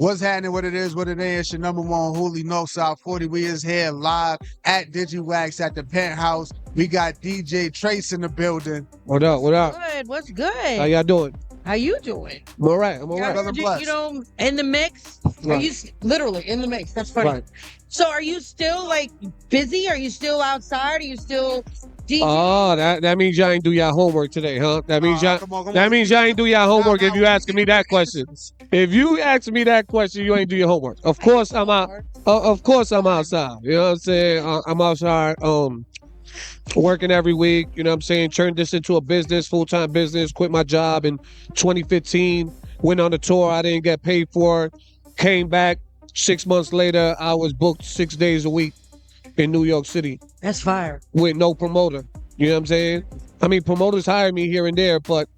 What's happening? What it is? It's your number one Holy North South 40. We is here live at Digiwaxx at the Penthouse. We got DJ TRASE in the building. What up? What up? Good. What's good? How y'all doing? How you doing? I'm all right. I'm all Yeah, right. Brother bless. you know, in the mix. Right. Are you literally in the mix? That's funny. Right. So, are you still like busy? Are you still outside? Are you still DJ? Oh, that means y'all ain't do y'all homework today, huh? That means y'all. Come on. That means y'all ain't do y'all homework. If you asking me that question, question. if you asking me that question, you ain't do your homework. Of course I'm out. Of course I'm outside. You know what I'm saying? I'm outside. Working every week. You know what I'm saying? Turned this into a business, full-time business. Quit my job in 2015. Went on a tour I didn't get paid for. Came back 6 months later. I was booked 6 days a week in New York City That's fire. with no promoter. You know what I'm saying? I mean, promoters hire me here and there, but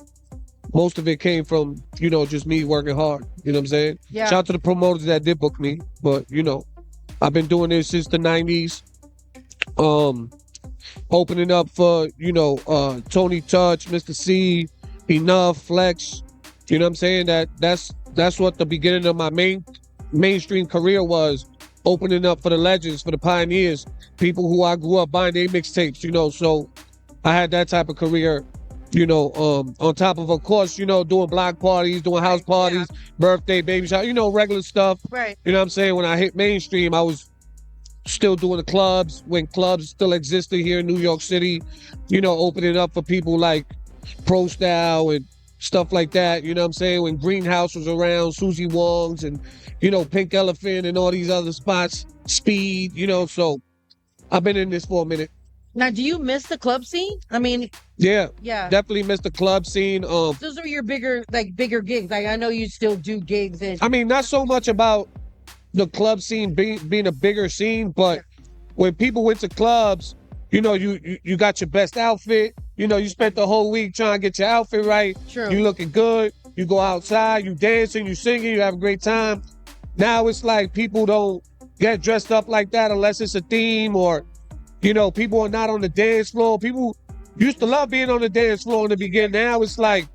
most of it came from, you know, just me working hard. You know what I'm saying? Yeah. Shout out to the promoters that did book me. But, you know, I've been doing this since the 90s. Opening up for, you know, Tony Touch, Mr. C, Enough, Flex. You know what I'm saying? That's what the beginning of my mainstream career was. Opening up for the legends, for the pioneers, people who I grew up buying their mixtapes, you know. So I had that type of career, you know, on top of course, you know, doing block parties, doing house parties, birthday, baby shower, you know, regular stuff. Right. You know what I'm saying? When I hit mainstream, I was still doing the clubs when clubs still existed here in New York City, you know, opening up for people like Pro Style and stuff like that. You know what I'm saying? When Greenhouse was around, Susie Wong's and, you know, Pink Elephant and all these other spots, Speed, you know, so I've been in this for a minute. Now, do you miss the club scene? I mean, Yeah, yeah. definitely missed the club scene. Those are your bigger gigs. Like, I know you still do gigs. And I mean, not so much about the club scene being a bigger scene, but when people went to clubs, you know, you got your best outfit. You know, you spent the whole week trying to get your outfit right. True. You looking good. You go outside, you dancing, you singing, you have a great time. Now it's like people don't get dressed up like that unless it's a theme or, you know, people are not on the dance floor. People used to love being on the dance floor in the beginning. Now it's like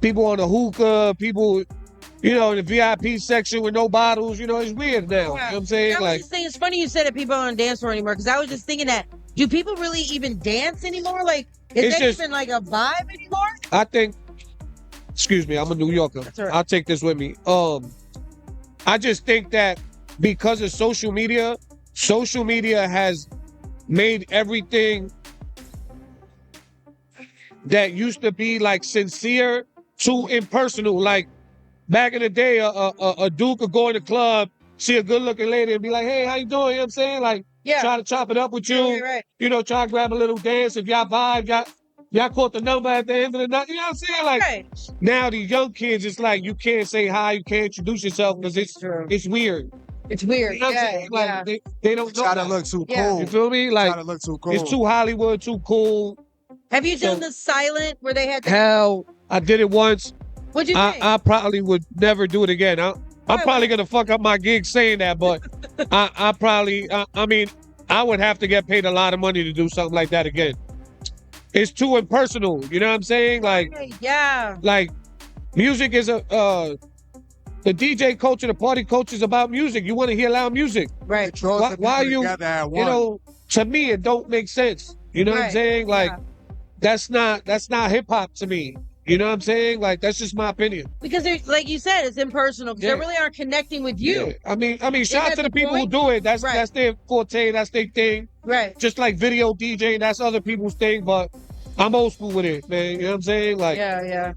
people on the hookah, people, you know, in the VIP section with no bottles. You know, it's weird now. You know what I'm saying? I was Like, just thinking, it's funny you said that people don't dance floor anymore, because I was just thinking that, do people really even dance anymore? Like, is It's that just- even like a vibe anymore? I think, excuse me, I'm a New Yorker. That's all right. I'll take this with me. I just think that because of social media has made everything that used to be like sincere too impersonal. Like back in the day, a dude could go in the club, see a good looking lady and be like, hey, how you doing? You know what I'm saying? Like, Yeah. try to chop it up with you. You're right. You know, try to grab a little dance. If y'all vibe, y'all caught the number at the end of the night. You know what I'm saying? Like, Right. now these young kids, it's like you can't say hi, you can't introduce yourself because True. it's weird. It's weird. You know what I'm Yeah, saying? Like yeah. they don't know Try to that. look too Yeah. cool. You feel me? Like Try to look too cool. it's too Hollywood, too cool. Have you done So- the silent where they had the, Hell, I did it once. what'd you think? I probably would never do it again. I'm Why? probably gonna fuck up my gig saying that, but I probably I mean I would have to get paid a lot of money to do something like that again. It's too impersonal. You know what I'm saying? Like Yeah. music is the DJ culture, the party culture is about music. You want to hear loud music. Right. Draws Why- the why people you- together at You once. know, to me it don't make sense. You know what I'm Right. saying? Like Yeah. that's not hip hop to me. You know what I'm saying? Like that's just my opinion. Because they're, like you said, it's impersonal. 'Cause Yeah. they really aren't connecting with you. Yeah. I mean, shout out that to the the people who point? do it. That's Right. their forte. That's their thing. Right. Just like video DJ, that's other people's thing. But I'm old school with it, man. You know what I'm saying? Like, Yeah.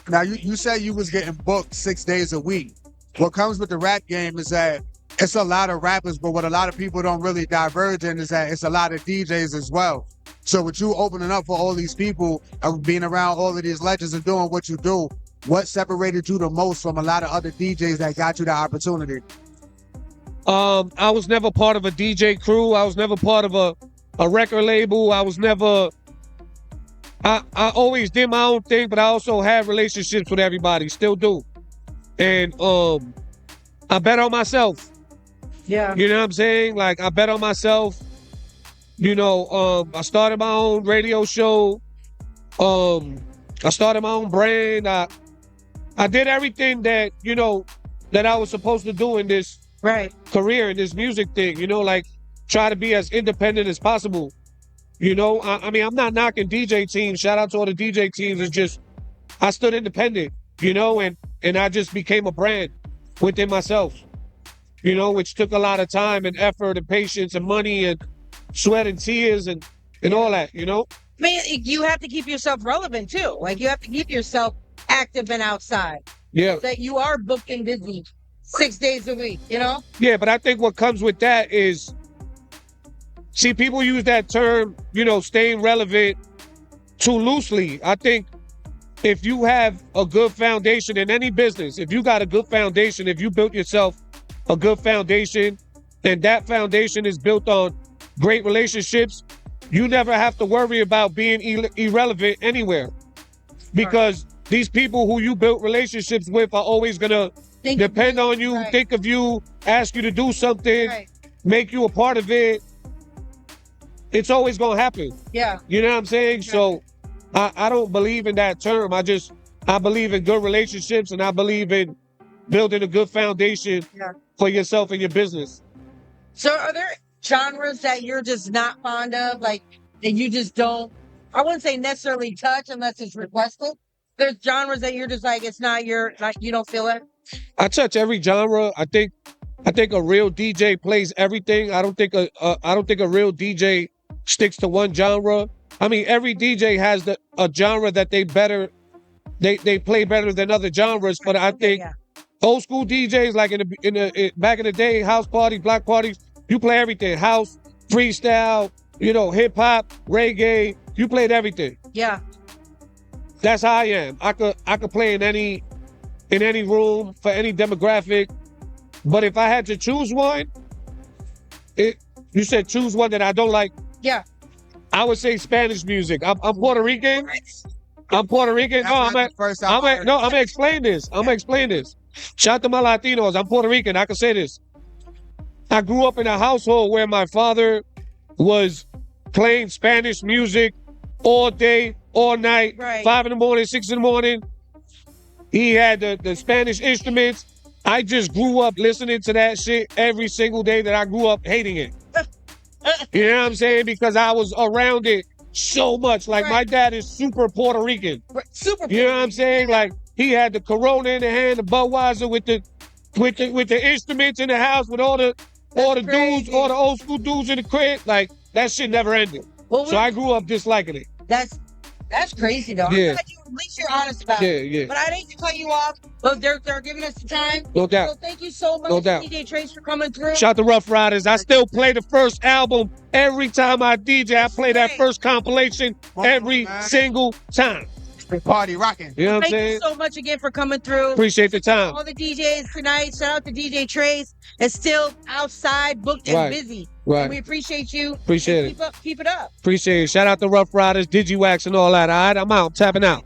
Now, you said you was getting booked 6 days a week. What comes with the rap game is that it's a lot of rappers, but what a lot of people don't really diverge in is that it's a lot of DJs as well. So with you opening up for all these people and being around all of these legends and doing what you do, what separated you the most from a lot of other DJs that got you the opportunity? I was never part of a DJ crew. I was never part of a record label. I was never. I always did my own thing, but I also had relationships with everybody. Still do. And I bet on myself. Yeah. You know what I'm saying? Like I bet on myself. You know, I started my own radio show. I started my own brand. I did everything that, you know, that I was supposed to do in this career, in this music thing, you know, like try to be as independent as possible. You know, I mean, I'm not knocking DJ teams. Shout out to all the DJ teams. It's just, I stood independent, you know, and I just became a brand within myself, you know, which took a lot of time and effort and patience and money and sweat and tears and all that, you know? I mean, you have to keep yourself relevant too. Like you have to keep yourself active and outside. Yeah. That you are booked and busy 6 days a week, you know? Yeah, but I think what comes with that is, see, people use that term, you know, staying relevant too loosely. I think if you have a good foundation in any business, if you got a good foundation, if you built yourself a good foundation, and that foundation is built on great relationships, you never have to worry about being irrelevant anywhere. Because these people who you built relationships with are always gonna depend on you, think of you, ask you to do something, make you a part of it. It's always gonna happen. Yeah. You know what I'm saying? So I don't believe in that term. I believe in good relationships, and I believe in building a good foundation for yourself and your business. So are there genres that you're just not fond of, like that you just don't, I wouldn't say necessarily touch unless it's requested? There's genres that you're just like, it's not your, like you don't feel it? I touch every genre. I think a real DJ plays everything. I don't think a real DJ sticks to one genre. I mean, every DJ has a genre that they play better than other genres. But I think old school DJs, like back in the day, house parties, block parties, you play everything. House, freestyle, you know, hip hop, reggae. You played everything. Yeah. That's how I am. I could play in any room for any demographic. But if I had to choose one, you said choose one that I don't like. Yeah. I would say Spanish music. I'm Puerto Rican. I'm Puerto Rican. No, I'm gonna explain this. I'm gonna explain this. Shout out to my Latinos. I'm Puerto Rican. I can say this. I grew up in a household where my father was playing Spanish music all day, all night, 5 in the morning, 6 in the morning. He had the Spanish instruments. I just grew up listening to that shit every single day that I grew up hating it. You know what I'm saying? Because I was around it so much. Like my dad is super Puerto Rican. You know what I'm saying? Like he had the Corona in the hand, the Budweiser with the instruments in the house, with all the dudes, all the old school dudes in the crib. Like that shit never ended. Well, so I grew up disliking it. That's crazy though. Yeah. I'm glad at least you're honest about it. Yeah. But I didn't to cut you off. But they're giving us the time. No doubt. So thank you so much, DJ Trace, for coming through. Shout out to Rough Riders. I still play the first album every time I DJ. I play that first compilation every single time. Party rocking. You know what I'm Thank saying? you so much again for coming through. Appreciate the time. All the DJs tonight. Shout out to DJ Trace. It's still outside, booked and busy. Right. And we appreciate you. Appreciate it. Keep it up. Appreciate it. Shout out to Rough Riders, Digiwaxx, and all that. All right, I'm out. I'm tapping out.